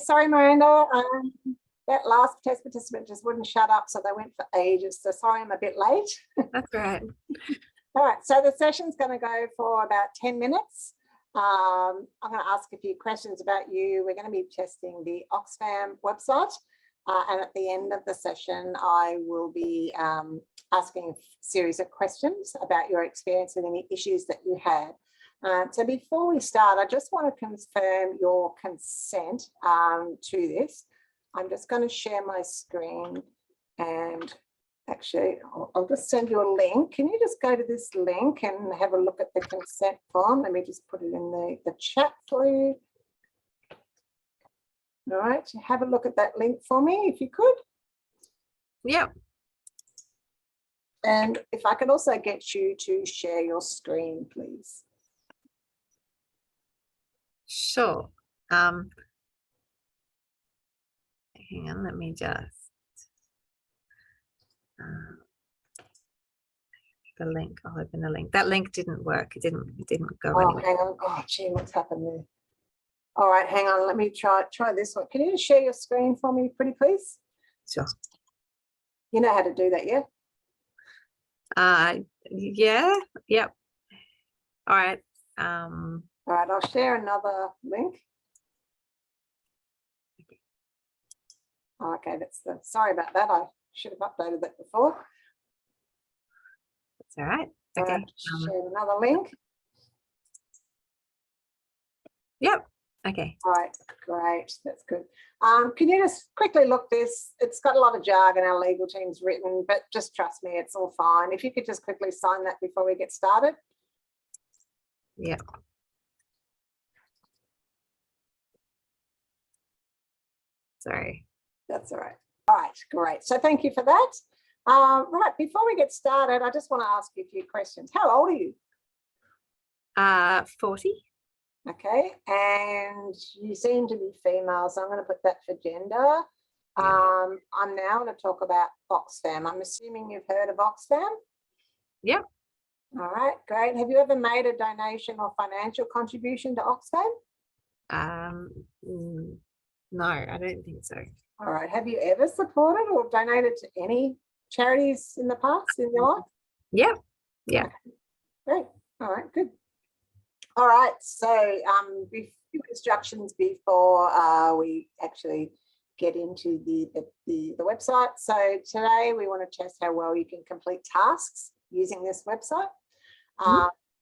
sorry, Miranda. That last test participant just wouldn't shut up, so they went for ages. So sorry, I'm a bit late. That's right. All right, so the session's going to go for about 10 minutes. I'm going to ask a few questions about you. We're going to be testing the Oxfam website. And at the end of the session, I will be asking a series of questions about your experience and any issues that you had. So before we start, I just want to confirm your consent to this. I'm just going to share my screen, and actually I'll just send you a link. Can you just go to this link and have a look at the consent form? Let me just put it in the chat for you. All right, have a look at that link for me if you could. Yep. And if I could also get you to share your screen, please. Sure. Hang on, let me just the link. I'll open the link. That link didn't work. It didn't go anywhere. Hang on. Oh, gee, what's happened there? All right, hang on. Let me try this one. Can you just share your screen for me, pretty please? Sure. You know how to do that, yeah? Yeah. Yep. All right. All right, I'll share another link. Okay, sorry about that. I should have updated that before. That's all right. Okay. Share another link. Yep. Okay. All right, great. That's good. Can you just quickly look this? It's got a lot of jargon our legal team's written, but just trust me, it's all fine. If you could just quickly sign that before we get started. Yeah. Sorry. That's all right. All right, great. So thank you for that. Right, before we get started, I just want to ask you a few questions. How old are you? 40. Okay, and you seem to be female, so I'm going to put that for gender. Yeah. I'm now going to talk about Oxfam. I'm assuming you've heard of Oxfam? Yep. All right, great. Have you ever made a donation or financial contribution to Oxfam? No, I don't think so. All right. Have you ever supported or donated to any charities in the past in your life? Yep. Yeah. Okay. Great. All right, good. All right, so a few instructions before we actually get into the website. So today we want to test how well you can complete tasks using this website.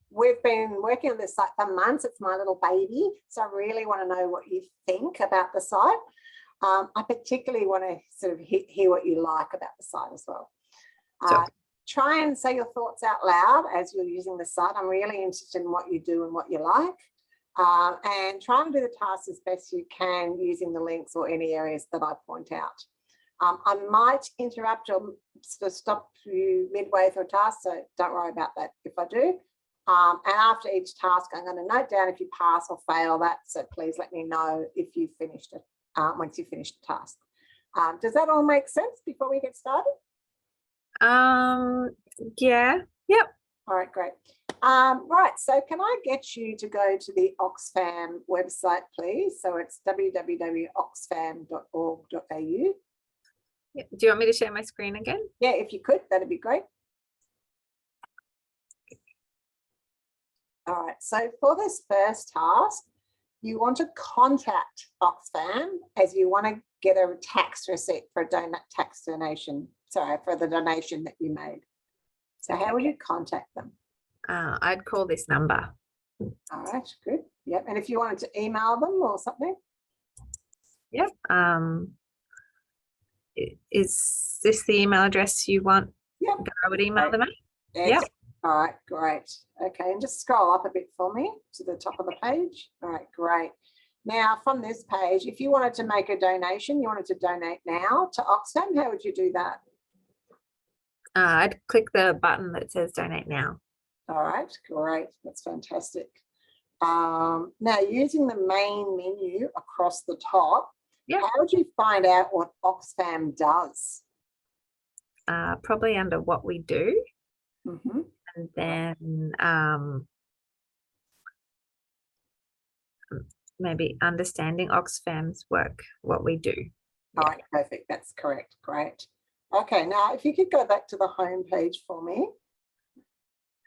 We've been working on this site for months. It's my little baby, so I really want to know what you think about the site. I particularly want to sort of hear what you like about the site as well. Sure. Try and say your thoughts out loud as you're using the site. I'm really interested in what you do and what you like. And try and do the tasks as best you can using the links or any areas that I point out. I might interrupt or stop you midway through a task, so don't worry about that if I do. And after each task, I'm going to note down if you pass or fail that, so please let me know if you've finished it once you finish the task. Does that all make sense before we get started? Yeah. Yep. All right, great. Right, so can I get you to go to the Oxfam website, please? So it's www.oxfam.org.au. Yeah. Do you want me to share my screen again? Yeah, if you could, that'd be great. All right, so for this first task, you want to contact Oxfam as you want to get a tax receipt for a tax donation. Sorry, for the donation that you made. So how would you contact them? I'd call this number. All right, good. Yep. And if you wanted to email them or something? Yep. Is this the email address you want? Yep. I would email them at? Yes. Yep. All right, great. Okay, and just scroll up a bit for me to the top of the page. All right, great. Now, from this page, if you wanted to make a donation, you wanted to donate now to Oxfam, how would you do that? I'd click the button that says donate now. All right, great. That's fantastic. Now, using the main menu across the top, yep. How would you find out what Oxfam does? Probably under what we do. Mm-hmm. And then maybe understanding Oxfam's work, what we do. All right, perfect. That's correct. Great. Okay, now if you could go back to the home page for me.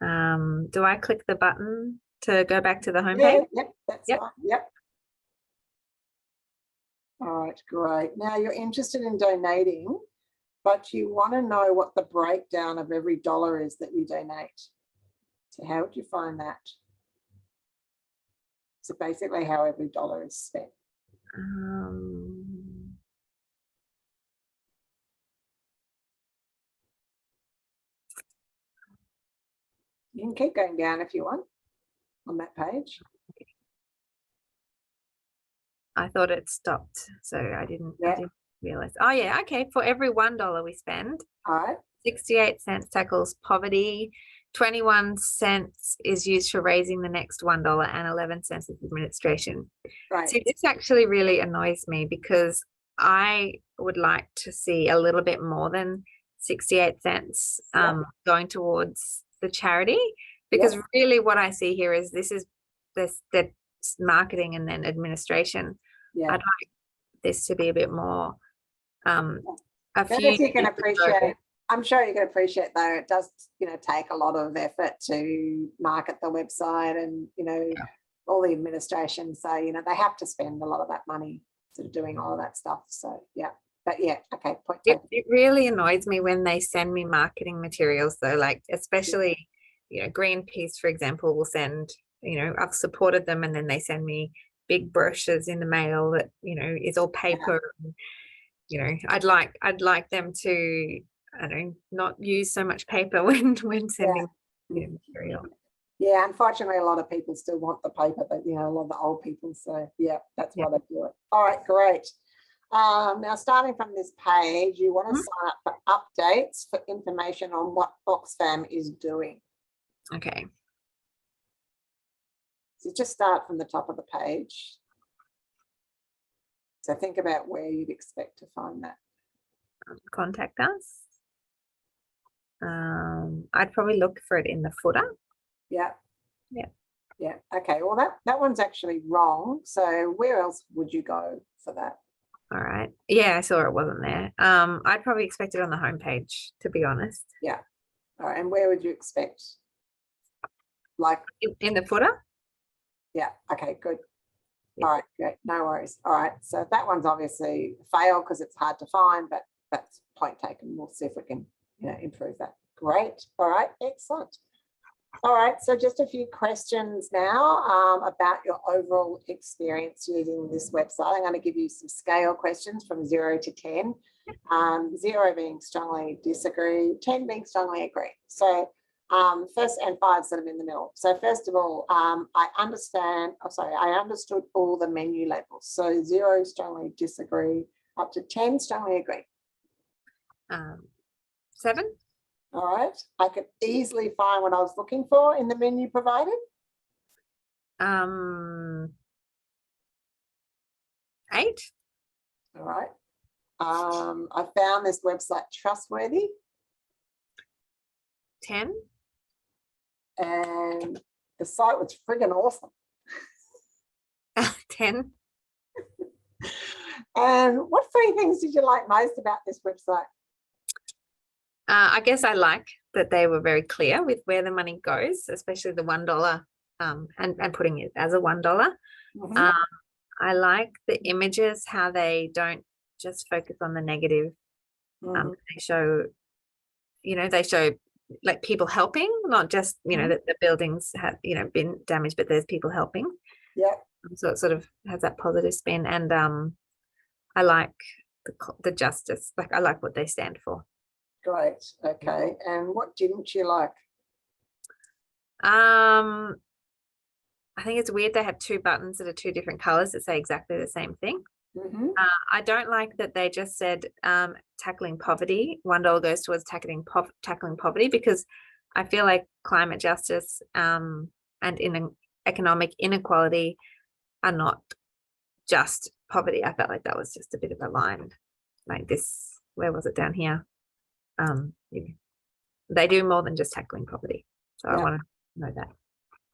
Do I click the button to go back to the home Yeah, page? yep, that's Yep. fine. Yep. All right, great. Now you're interested in donating, but you want to know what the breakdown of every dollar is that you donate. So how would you find that? So basically how every dollar is spent. You can keep going down if you want on that page. I thought it stopped, so I didn't realize. Oh yeah, okay. For every $1 we spend, All right. 68 cents tackles poverty, 21 cents is used for raising the next $1, and 11 cents is administration. Right. See, this actually really annoys me because I would like to see a little bit more than 68 cents going towards the charity, because really what I see here is this marketing and then administration. I'd like this to be a bit more You can appreciate. I'm sure you can appreciate though, it does, take a lot of effort to market the website and, all the administration. So, they have to spend a lot of that money sort of doing all of that stuff. So, yeah. But yeah, okay. Point taken. It really annoys me when they send me marketing materials though, like especially, Greenpeace, for example, will send, I've supported them and then they send me big brochures in the mail that, is all paper. And, I'd like them to, I don't know, not use so much paper when sending material. Yeah, unfortunately, a lot of people still want the paper, but a lot of the old people. So yeah, that's why they do it. All right, great. Now, starting from this page, you want to sign up for updates for information on what Oxfam is doing. Okay. So just start from the top of the page. So think about where you'd expect to find that. Contact us. I'd probably look for it in the footer. Yeah. Yeah. Yeah. Okay. Well, that one's actually wrong. So where else would you go for that? All right. Yeah, I saw it wasn't there. I'd probably expect it on the homepage, to be honest. Yeah. All right. And where would you expect? Like in the footer? Yeah. Okay, good. Yeah. All right, great. No worries. All right. So that one's obviously a fail because it's hard to find, but that's point taken. We'll see if we can, improve that. Great. All right. Excellent. All right. So just a few questions now about your overall experience using this website. I'm going to give you some scale questions from 0 to 10. 0 being strongly disagree, 10 being strongly agree. So first, and 5 sort of in the middle. So first of all, I understood all the menu labels. So 0 strongly disagree, up to 10 strongly agree. 7. All right. I could easily find what I was looking for in the menu provided. 8. All right. I found this website trustworthy. 10. And the site was friggin' awesome. 10. And what 3 things did you like most about this website? I guess I like that they were very clear with where the money goes, especially the $1 and putting it as a $1. I like the images, how they don't just focus on the negative. They show, they show like people helping, not just, that the buildings have, been damaged, but there's people helping. Yeah. So it sort of has that positive spin. And I like the justice, like I like what they stand for. Great. Okay. And what didn't you like? I think it's weird they have 2 buttons that are 2 different colors that say exactly the same thing. I don't like that they just said tackling poverty. $1 goes towards tackling poverty, because I feel like climate justice and economic inequality are not just poverty. I felt like that was just a bit of a line like this. Where was it? Down here. They do more than just tackling poverty. So I want to know that.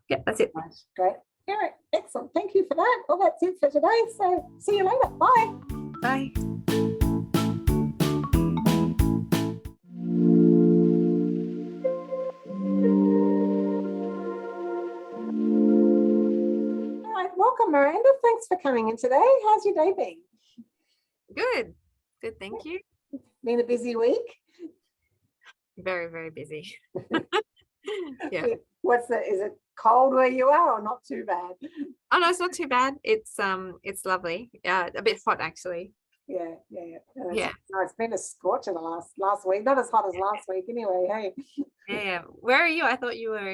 Yeah, that's it. Nice. Great. All right, excellent. Thank you for that. Well, that's it for today. So see you later. Bye. Bye. All right, welcome, Miranda. Thanks for coming in today. How's your day been? Good. Good. Thank you. Been a busy week? Very, very busy. Yeah. Is it cold where you are or not too bad? Oh no, it's not too bad. It's lovely. Yeah, a bit hot actually. Yeah. Yeah. No, it's been a scorcher the last week. Not as hot as last week anyway. Hey. Yeah. Where are you? I thought you were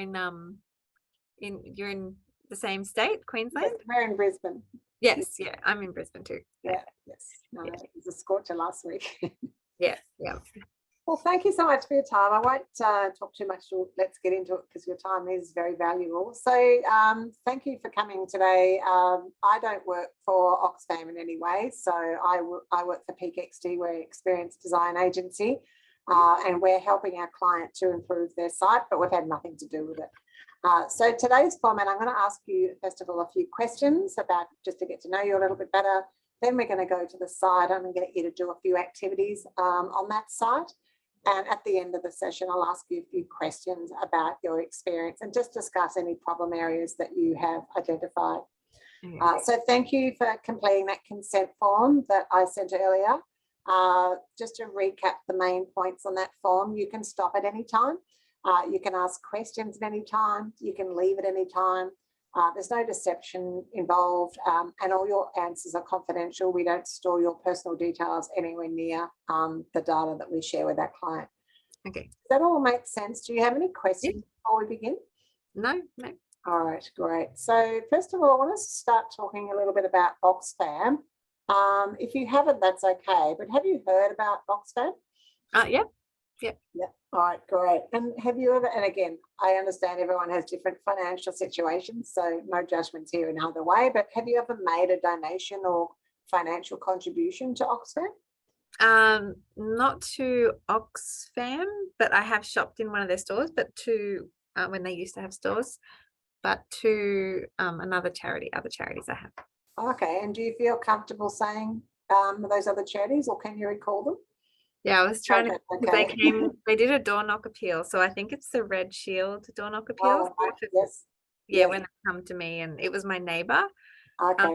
you're in the same state, Queensland? Yes, we're in Brisbane. Yes, yeah. I'm in Brisbane too. Yeah, yes. No, Yeah. it was a scorcher last week. Yeah. Well, thank you so much for your time. I won't talk too much. Let's get into it because your time is very valuable. So thank you for coming today. I don't work for Oxfam in any way. So I work for Peak XD, we're an experience design agency, and we're helping our client to improve their site, but we've had nothing to do with it. So today's format, I'm going to ask you, first of all, a few questions about just to get to know you a little bit better. Then we're going to go to the site. I'm going to get you to do a few activities on that site. And at the end of the session, I'll ask you a few questions about your experience and just discuss any problem areas that you have identified. So thank you for completing that consent form that I sent earlier. Just to recap the main points on that form, you can stop at any time. You can ask questions at any time. You can leave at any time. There's no deception involved, and all your answers are confidential. We don't store your personal details anywhere near the data that we share with our client. Okay. Does that all make sense? Do you have any questions before we begin? No. All right, great. So first of all, I want to start talking a little bit about Oxfam. If you haven't, that's okay. But have you heard about Oxfam? Yeah. All right, great. And have you ever, and again, I understand everyone has different financial situations, so no judgments here in either way, but have you ever made a donation or financial contribution to Oxfam? Not to Oxfam, but I have shopped in one of their stores, but to when they used to have stores, but to other charities I have. Okay, and do you feel comfortable saying those other charities, or can you recall them? Yeah, I was trying to, because Okay. they did a door knock appeal. So I think it's the Red Shield door knock appeal. Oh, yes. Yeah, when they come to me, and it was my neighbor Okay.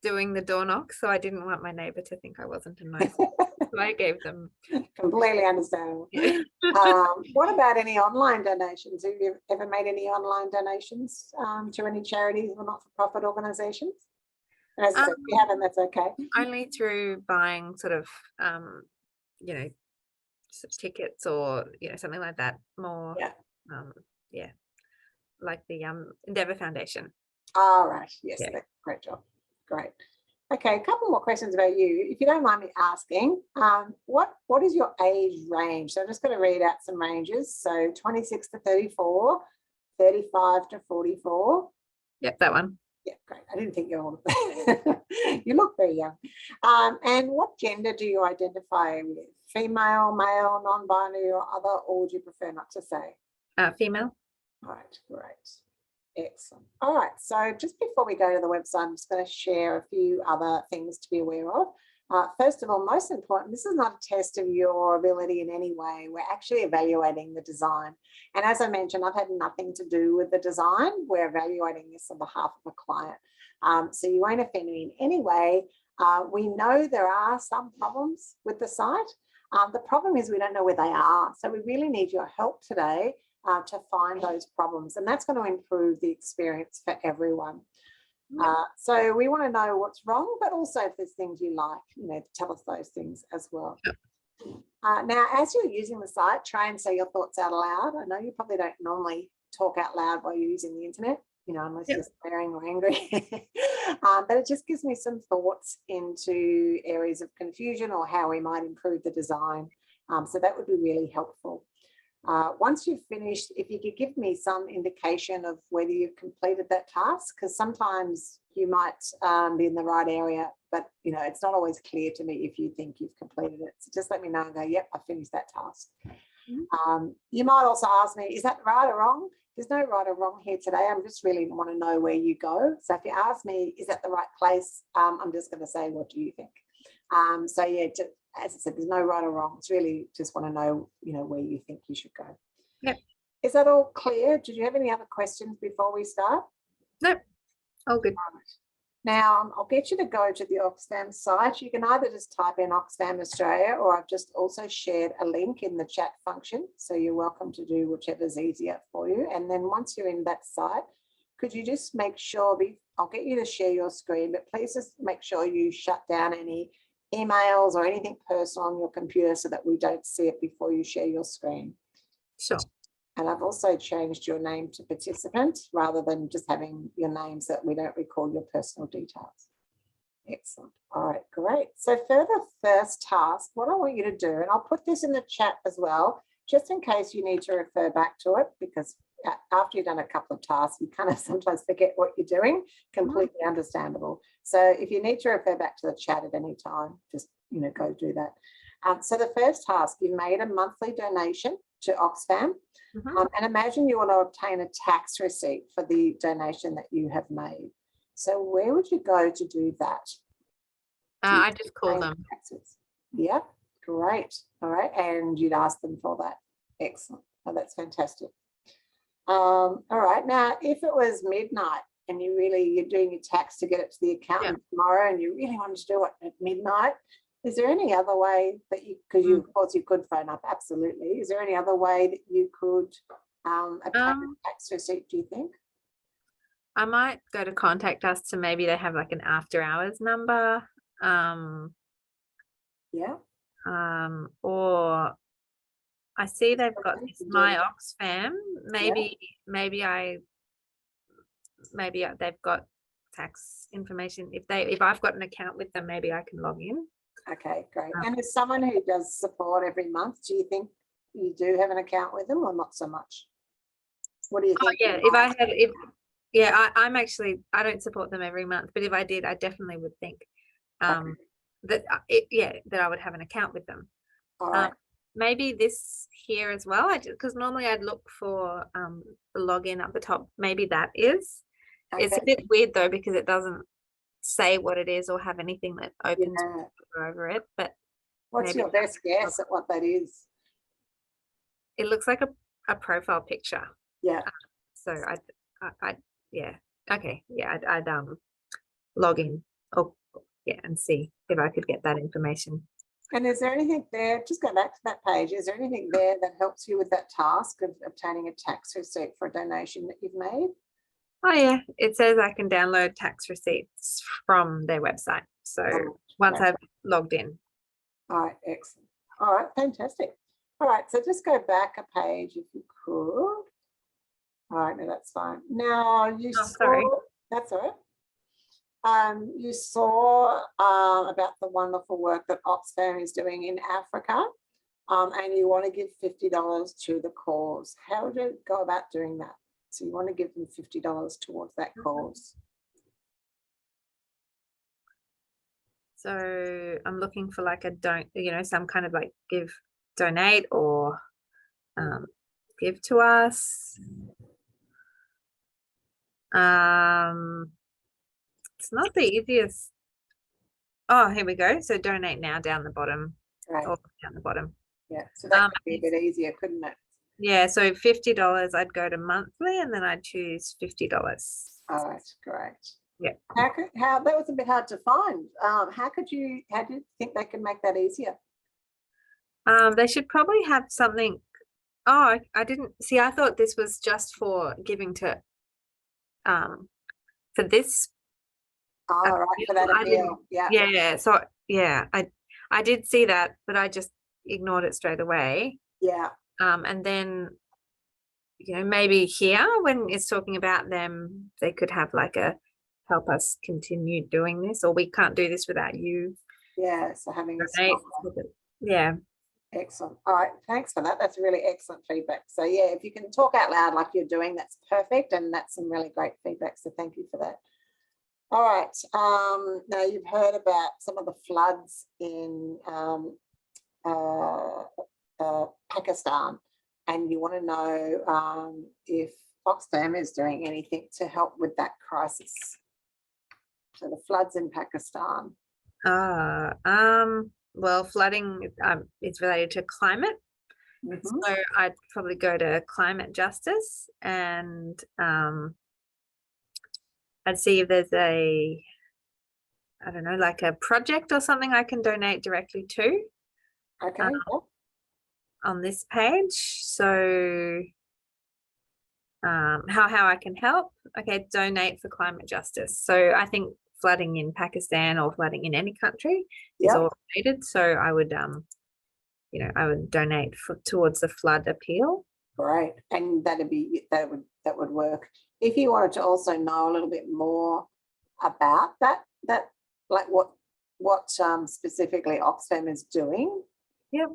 doing the door knock. So I didn't want my neighbor to think I wasn't a nice person. So I gave them. Completely understandable. Yeah. What about any online donations? Have you ever made any online donations to any charities or not-for-profit organizations? And as I said, if you haven't, that's okay. Only through buying sort of tickets or something like that, more like the Endeavour Foundation. All right, yes, Yeah. Great job. Great. Okay, a couple more questions about you, if you don't mind me asking. What is your age range? So I'm just going to read out some ranges. So 26 to 34, 35 to 44. Yep, that one. Yeah, great. I didn't think you were all you look very young. And what gender do you identify with? Female, male, non-binary, or other, or would you prefer not to say? Female. All right, great. Excellent. All right, so just before we go to the website, I'm just going to share a few other things to be aware of. First of all, most important, this is not a test of your ability in any way. We're actually evaluating the design. And as I mentioned, I've had nothing to do with the design. We're evaluating this on behalf of a client. So you won't offend me in any way. We know there are some problems with the site. The problem is we don't know where they are. So we really need your help today to find those problems. And that's going to improve the experience for everyone. So we want to know what's wrong, but also if there's things you like, tell us those things as well. Now, as you're using the site, try and say your thoughts out loud. I know you probably don't normally talk out loud while you're using the internet, unless you're swearing or angry. But it just gives me some thoughts into areas of confusion or how we might improve the design. So that would be really helpful. Once you've finished, if you could give me some indication of whether you've completed that task, because sometimes you might be in the right area, but it's not always clear to me if you think you've completed it. So just let me know and go, yep, I finished that task. You might also ask me, is that right or wrong? There's no right or wrong here today. I'm just really want to know where you go. So if you ask me, is that the right place? I'm just going to say, what do you think? So yeah, as I said, there's no right or wrong. It's really just want to know, where you think you should go. Yep. Is that all clear? Did you have any other questions before we start? Nope. All good. Now, I'll get you to go to the Oxfam site. You can either just type in Oxfam Australia, or I've just also shared a link in the chat function. So you're welcome to do whichever's easier for you. And then once you're in that site, could you just make sure, I'll get you to share your screen, but please just make sure you shut down any emails or anything personal on your computer so that we don't see it before you share your screen. Sure. And I've also changed your name to participant rather than just having your name so that we don't record your personal details. Excellent. All right, great. So for the first task, what I want you to do, and I'll put this in the chat as well, just in case you need to refer back to it, because after you've done a couple of tasks, you kind of sometimes forget what you're doing, completely understandable. So if you need to refer back to the chat at any time, just, go do that. So the first task, you made a monthly donation to Oxfam. And imagine you want to obtain a tax receipt for the donation that you have made. So where would you go to do that? I just call them. Taxes? Yeah, great. All right, and you'd ask them for that. Excellent. Oh, that's fantastic. All right, now if it was midnight and you're doing your tax to get it to the accountant tomorrow, and you really wanted to do it at midnight, is there any other way that because of course you could phone up, absolutely. Is there any other way that you could obtain a tax receipt, do you think? I might go to Contact Us to maybe they have like an after hours number. Or I see they've got this My Oxfam. Maybe they've got tax information. If I've got an account with them, maybe I can log in. Okay, great. And as someone who does support every month, do you think you do have an account with them or not so much? What do you think? I'm actually, I don't support them every month, but if I did, I definitely would think that I would have an account with them. All right. Maybe this here as well, because normally I'd look for the login at the top. Maybe that is. Okay. It's a bit weird though, because it doesn't say what it is or have anything that opens over it. But what's your best guess at what that is? It looks like a profile picture. Yeah. So I'd log in and see if I could get that information. And is there anything there, just go back to that page, is there anything there that helps you with that task of obtaining a tax receipt for a donation that you've made? Oh yeah, it says I can download tax receipts from their website. So once I've logged in. All right, excellent. All right, fantastic. All right, so just go back a page if you could. All right, no, that's fine. Now you sorry. That's all right. You saw about the wonderful work that Oxfam is doing in Africa, and you want to give $50 to the cause. How would you go about doing that? So you want to give them $50 towards that cause. So I'm looking for like some kind of like donate or give to us. It's not the easiest. Oh, here we go. So donate now down the bottom. Right. Or down the bottom. Yeah, so that could be a bit easier, couldn't it? Yeah, so $50, I'd go to monthly and then I'd choose $50. Oh, that's great. Yeah. How that was a bit hard to find. How do you think they can make that easier? They should probably have something. Oh, I didn't see. I thought this was just for giving to for this. Oh, right, for that appeal. Yeah. Yeah. So yeah, I did see that, but I just ignored it straight away. Yeah. And then maybe here when it's talking about them, they could have like a help us continue doing this, or we can't do this without you. Yeah, so having a yeah. Excellent. All right, thanks for that. That's really excellent feedback. So yeah, if you can talk out loud like you're doing, that's perfect, and that's some really great feedback. So thank you for that. All right. Now you've heard about some of the floods in Pakistan, and you want to know if Oxfam is doing anything to help with that crisis. So the floods in Pakistan. Well, flooding is related to climate. Mm-hmm. So I'd probably go to climate justice, and I'd see if there's I don't know, like a project or something I can donate directly to. Okay. On this page. So how I can help. Okay, donate for climate justice. So I think flooding in Pakistan or flooding in any country is all related. So I would I would donate towards the flood appeal. Great. And that would work. If you wanted to also know a little bit more about that like what specifically Oxfam is doing. Yep.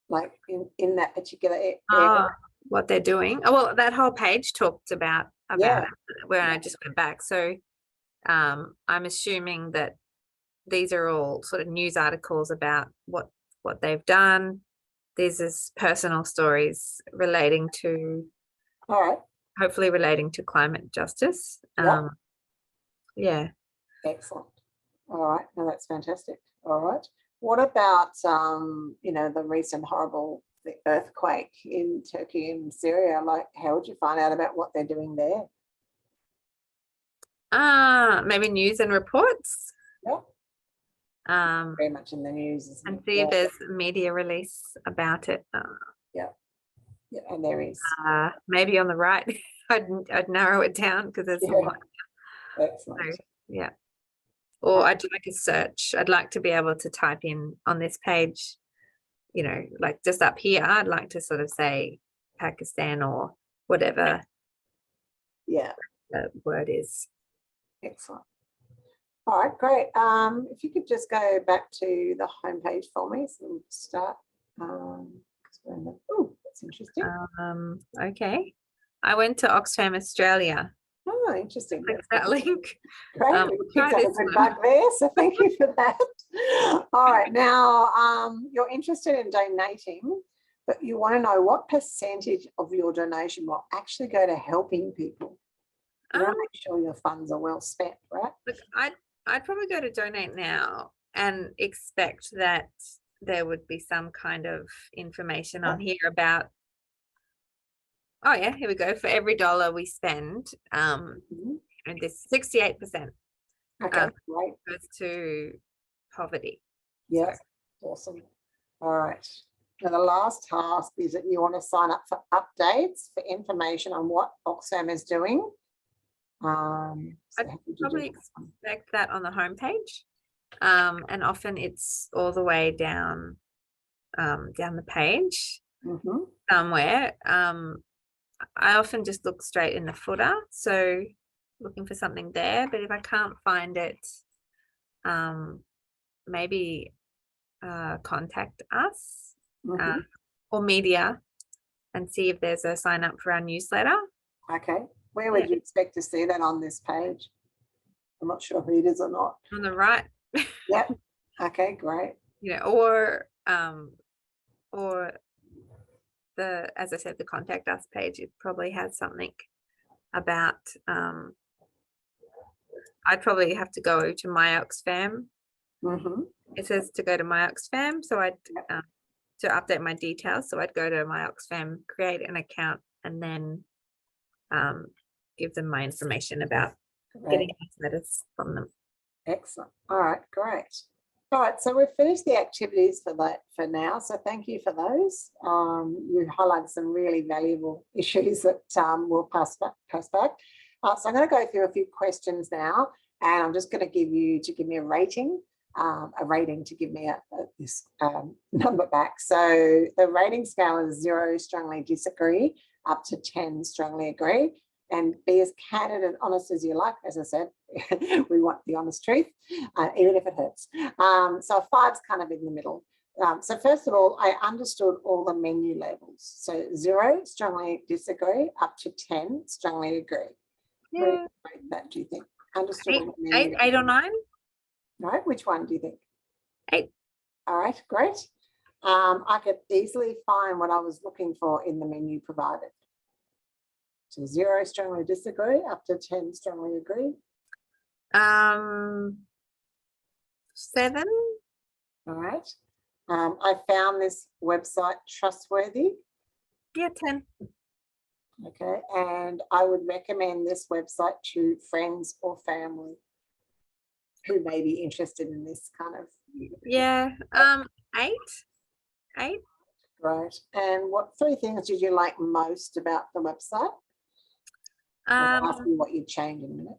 Like in that particular area. What they're doing. Oh, well, that whole page talked about it when I just went back. So I'm assuming that these are all sort of news articles about what they've done. These is personal stories relating to, all right, hopefully relating to climate justice. Yeah. Excellent. All right. No, that's fantastic. All right. What about the recent horrible earthquake in Turkey and Syria? Like, how would you find out about what they're doing there? Maybe news and reports. Yeah. Very much in the news, isn't and it? see if there's media release about it. Yeah, and there is. Maybe on the right. I'd narrow it down because there's a lot. Excellent. So, yeah. Or I'd like a search. I'd like to be able to type in on this page, like just up here, I'd like to sort of say Pakistan or whatever the word is. Excellent. All right, great. If you could just go back to the homepage for me, so we'll start. Oh, that's interesting. Okay. I went to Oxfam Australia. Oh, interesting. Click that link. Great. We picked up a good bug there, so thank you for that. All right, now you're interested in donating, but you want to know what percentage of your donation will actually go to helping people. You want to make sure your funds are well spent, right? Look, I'd probably go to donate now and expect that there would be some kind of information on here about, oh yeah, here we go. For every dollar we spend, and this 68% great. goes to poverty. Yeah, awesome. All right. Now the last task is that you want to sign up for updates for information on what Oxfam is doing. I'd probably expect that on the homepage, and often it's all the way down the page somewhere. I often just look straight in the footer, so looking for something there, but if I can't find it, maybe contact us or media and see if there's a sign up for our newsletter. Okay. Where would you expect to see that on this page? I'm not sure if it is or not. On the right. Yep. Okay, great. Or as I said, the contact us page, it probably has something about, I'd probably have to go to my Oxfam. It says to go to my Oxfam, so I'd to update my details, so I'd go to my Oxfam, create an account, and then give them my information about getting letters from them. Excellent. All right, great. All right, so we've finished the activities for now. So thank you for those. You highlighted some really valuable issues that we'll pass back. So I'm going to go through a few questions now, and I'm just going to give me a rating. To give me this number back. So the rating scale is 0, strongly disagree, up to 10, strongly agree. And be as candid and honest as you like. As I said, we want the honest truth, even if it hurts. So a 5's kind of in the middle. So first of all, I understood all the menu labels. So 0, strongly disagree, up to 10, strongly agree. Yeah. Where do you rate that, do you think? Understood 8 or 9? No, which one do you think? 8. All right, great. I could easily find what I was looking for in the menu provided. So 0 strongly disagree, up to 10 strongly agree. 7. All right. I found this website trustworthy. Yeah, 10. Okay, and I would recommend this website to friends or family who may be interested in this kind of. Yeah, 8. 8. Right. And what 3 things did you like most about the website? I'll ask you what you'd change in a minute.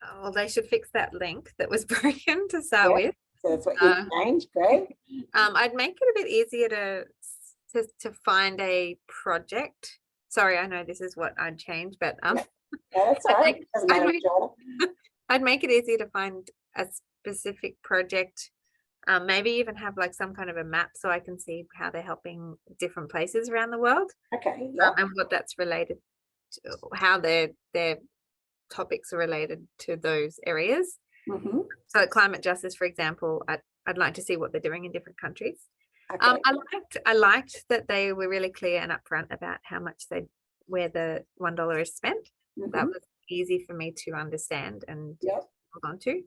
Oh, they should fix that link that was broken to start with. So that's what you'd change. Great. I'd make it a bit easier to find a project. Sorry, I know this is what I'd change, but yeah, that's all right. I'd make it easier to find a specific project. Maybe even have like some kind of a map so I can see how they're helping different places around the world. Okay. Yeah. And what that's related to, how their topics are related to those areas. Mm-hmm. So climate justice, for example, I'd like to see what they're doing in different countries. Okay. I liked that they were really clear and upfront about how much where the $1 is spent. Mm-hmm. That was easy for me to understand and hold on to.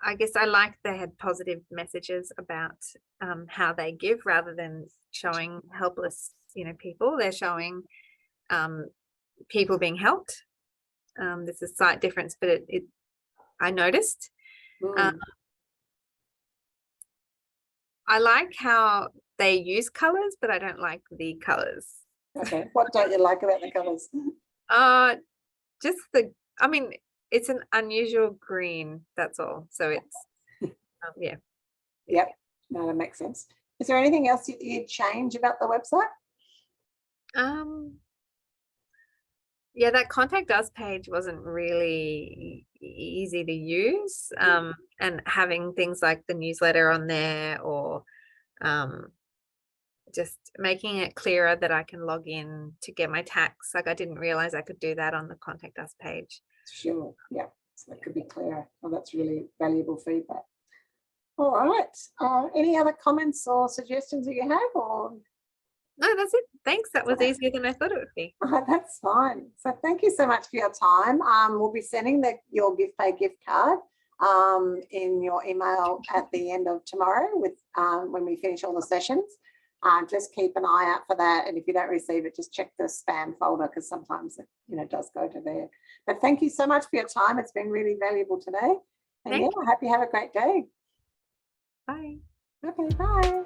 I guess I liked they had positive messages about how they give rather than showing helpless, people. They're showing people being helped. There's a slight difference, but I noticed. I like how they use colors, but I don't like the colors. Okay. What don't you like about the colors? Just it's an unusual green, that's all. So it's, yeah. Yep. No, that makes sense. Is there anything else you'd change about the website? Yeah, that contact us page wasn't really easy to use. And having things like the newsletter on there or just making it clearer that I can log in to get my tax. Like I didn't realize I could do that on the contact us page. Sure. Yeah. So that could be clearer. Well, that's really valuable feedback. All right. Any other comments or suggestions that you have, or? No, that's it. Thanks. That was easier than I thought it would be. That's fine. So thank you so much for your time. We'll be sending your GivePay gift card in your email at the end of tomorrow with when we finish all the sessions. Just keep an eye out for that, and if you don't receive it, just check the spam folder because sometimes it does go to there. But thank you so much for your time. It's been really valuable today, and I hope you have a great day. Bye. Okay, bye.